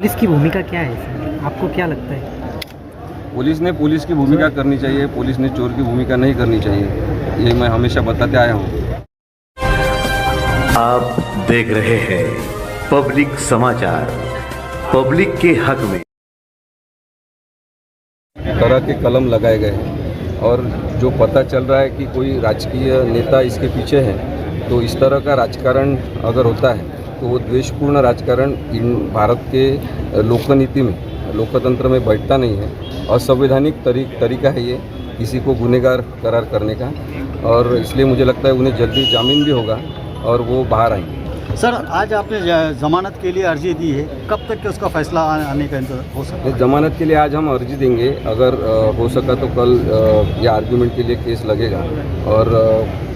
Police की भूमिका क्या है इसमें? आपको क्या लगता है? पुलिस ने पुलिस की भूमिका करनी चाहिए, पुलिस ने चोर की भूमिका नहीं करनी चाहिए। ये मैं हमेशा बताते आया हूँ। आप देख रहे हैं पब्लिक समाचार, पब्लिक के हक में। तरह के कलम लगाए गए हैं और जो पता चल रहा है कि कोई राजकीय नेता इसके पीछे है, तो इस तरह का राजकारण अगर होता है तो वो द्वेषपूर्ण राजकारण इन भारत के लोकनीति में, लोकतंत्र में बैठता नहीं है। असंवैधानिक तरीका है ये किसी को गुनहगार करार करने का, और इसलिए मुझे लगता है उन्हें जल्दी जामीन भी होगा और वो बाहर आएंगे। सर, आज आपने जमानत के लिए अर्जी दी है, कब तक के उसका फैसला आने का हो सकता है? जमानत के लिए आज हम अर्जी देंगे, अगर हो सका तो कल या आर्ग्यूमेंट के लिए केस लगेगा, और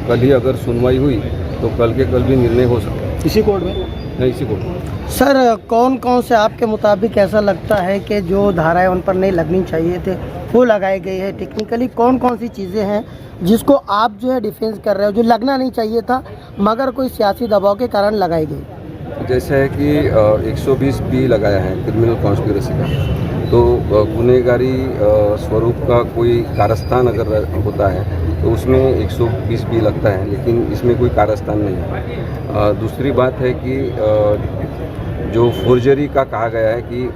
कल ही अगर सुनवाई हुई तो कल के कल भी निर्णय हो सकता है। इसी कोर्ट में? नहीं, इसी कोर्ट में। सर, कौन कौन से आपके मुताबिक ऐसा लगता है कि जो धाराएं उन पर नहीं लगनी चाहिए थे वो लगाई गई है? टेक्निकली कौन कौन सी चीज़ें हैं जिसको आप जो है डिफेंस कर रहे हो, जो लगना नहीं चाहिए था मगर कोई सियासी दबाव के कारण लगाई गई? जैसे है कि 120B लगाया है क्रिमिनल कॉन्स्पिरेसी का, तो गुनहगारी स्वरूप का कोई कारस्थान अगर होता है तो उसमें 120B लगता है, लेकिन इसमें कोई कारस्थान नहीं है। दूसरी बात है कि जो फोर्जरी का कहा गया है कि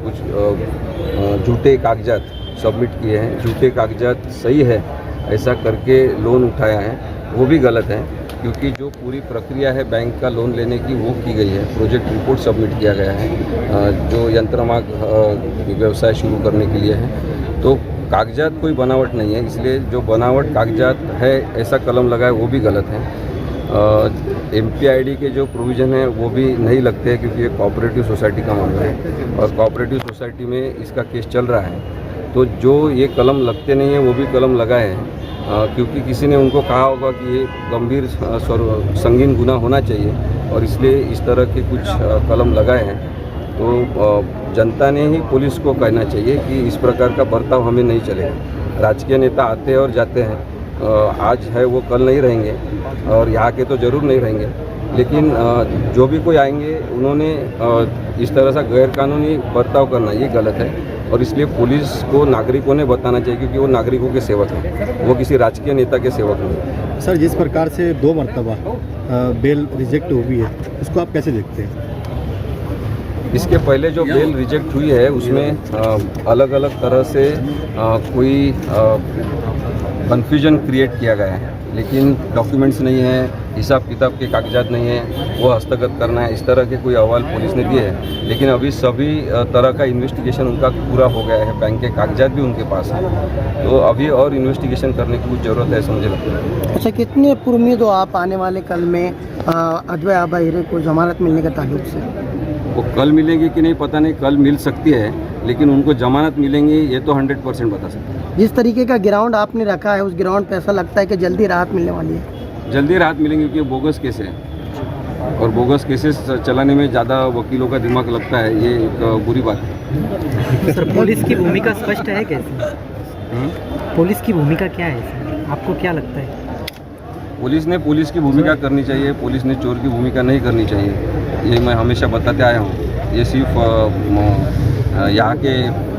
कुछ झूठे कागजात सबमिट किए हैं, झूठे कागजात सही है ऐसा करके लोन उठाया है, वो भी गलत है, क्योंकि जो पूरी प्रक्रिया है बैंक का लोन लेने की वो की गई है। प्रोजेक्ट रिपोर्ट सबमिट किया गया है जो यंत्रमाग व्यवसाय शुरू करने के लिए है, तो कागजात कोई बनावट नहीं है। इसलिए जो बनावट कागजात है ऐसा कलम लगा है वो भी गलत है। MPID के जो प्रोविज़न है वो भी नहीं लगते हैं, क्योंकि ये कोऑपरेटिव सोसाइटी का मामला है और कोऑपरेटिव सोसाइटी में इसका केस चल रहा है। तो जो ये कलम लगते नहीं हैं वो भी कलम लगाए हैं, क्योंकि किसी ने उनको कहा होगा कि ये गंभीर संगीन गुनाह होना चाहिए और इसलिए इस तरह के कुछ कलम लगाए हैं। तो जनता ने ही पुलिस को कहना चाहिए कि इस प्रकार का बर्ताव हमें नहीं चलेगा। राजकीय नेता आते हैं और जाते हैं, आज है वो कल नहीं रहेंगे और यहाँ के तो ज़रूर नहीं रहेंगे, लेकिन जो भी कोई आएंगे उन्होंने इस तरह से गैरकानूनी बर्ताव करना ये गलत है, और इसलिए पुलिस को नागरिकों ने बताना चाहिए, क्योंकि वो नागरिकों के सेवक हैं, वो किसी राजकीय नेता के सेवक नहीं। सर, जिस प्रकार से 2 मरतबा बेल रिजेक्ट हुई है, उसको आप कैसे देखते हैं? इसके पहले जो बेल रिजेक्ट हुई है उसमें अलग अलग तरह से कोई कन्फ्यूजन क्रिएट किया गया है, लेकिन डॉक्यूमेंट्स नहीं है, हिसाब किताब के कागजात नहीं है, वो हस्तगत करना है, इस तरह के कोई अहवाल पुलिस ने दिए हैं। लेकिन अभी सभी तरह का इन्वेस्टिगेशन उनका पूरा हो गया है, बैंक के कागजात भी उनके पास हैं, तो अभी और इन्वेस्टिगेशन करने की कुछ ज़रूरत है, समझे लगता है। अच्छा, कितने उम्मीद हो आप आने वाले कल में अद्वैय आबा हीरे को जमानत मिलने के ताल्लुक से? वो कल मिलेगी कि नहीं पता नहीं, कल मिल सकती है, लेकिन उनको जमानत मिलेंगी ये तो 100% बता सकते हैं। जिस तरीके का ग्राउंड आपने रखा है उस ग्राउंड पे ऐसा लगता है कि जल्दी राहत मिलने वाली है? जल्दी राहत मिलेंगी, क्योंकि बोगस केस है और बोगस केसेस चलाने में ज़्यादा वकीलों का दिमाग लगता है, ये एक बुरी बात है। सर, पुलिस की भूमिका स्पष्ट है कैसे? पुलिस की भूमिका क्या है इसमें? आपको क्या लगता है? पुलिस ने पुलिस की भूमिका करनी चाहिए, पुलिस ने चोर की भूमिका नहीं करनी चाहिए। ये मैं हमेशा बताते आया हूँ। ये सिर्फ यहाँ के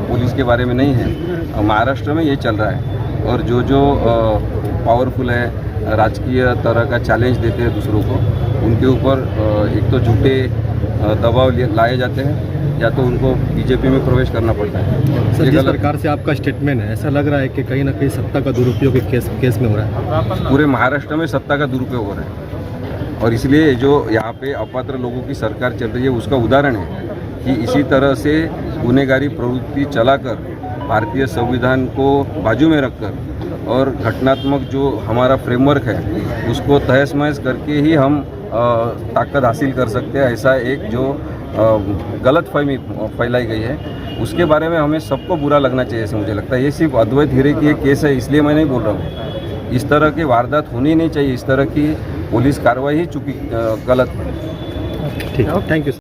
पुलिस के बारे में नहीं है, महाराष्ट्र में ये चल रहा है, और जो पावरफुल है, राजकीय तरह का चैलेंज देते हैं दूसरों को, उनके ऊपर एक तो झूठे दबाव लाए जाते हैं, या तो उनको बीजेपी में प्रवेश करना पड़ता है। सर, जिस प्रकार से आपका स्टेटमेंट है, ऐसा लग रहा है कि कहीं ना कहीं सत्ता का दुरुपयोग केस में हो रहा है। पूरे महाराष्ट्र में सत्ता का दुरुपयोग हो रहा है, और इसलिए जो यहाँ पे अपात्र लोगों की सरकार चल रही है उसका उदाहरण है कि इसी तरह से गुनहगारी प्रवृत्ति चलाकर भारतीय संविधान को बाजू में रखकर और घटनात्मक जो हमारा फ्रेमवर्क है उसको तहस महस करके ही हम ताकत हासिल कर सकते हैं। ऐसा एक जो गलतफहमी फैलाई गई है उसके बारे में हमें सबको बुरा लगना चाहिए, ऐसे मुझे लगता है। ये सिर्फ अद्वैय हीरे की एक केस है, इसलिए मैं नहीं बोल रहा हूँ। इस तरह की वारदात होनी नहीं चाहिए, इस तरह की पुलिस कार्रवाई ही गलत है। ठीक है, थैंक यू।